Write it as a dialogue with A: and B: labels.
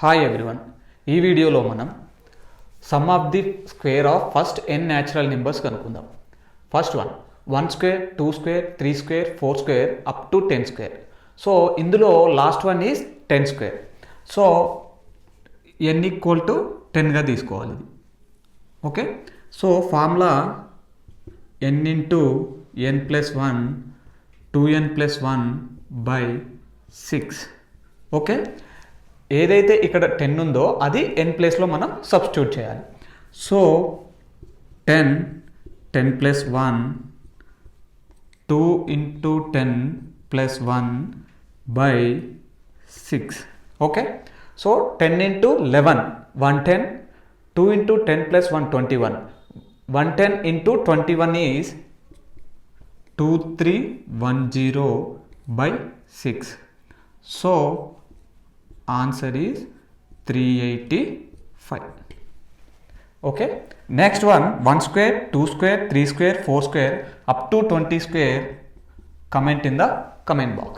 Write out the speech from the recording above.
A: Hi everyone, ఈ వీడియోలో మనం sum of the square of first n natural numbers కనుక్కుందాం. First one 1 square, 2 square, 3 square, 4 square up to 10 square. So ఇందులో last one is 10 square. So n equal to 10గా తీసుకోవాలి ఇది. Okay, so formula n into n plus 1 2n plus 1 by 6. Okay, ఏదైతే ఇక్కడ 10 ఉందో అది n ప్లేస్లో మనం సబ్స్టిట్యూట్ చేయాలి. So 10 plus 1 2 into 10 plus 1 by 6. Okay, so 10 into 11 110, 2 into 10 plus 1 21, 110 into 21 is 2310 by 6. So answer is 385. Okay, next one 1 square, 2 square, 3 square, 4 square up to 20 square. Comment in the comment box.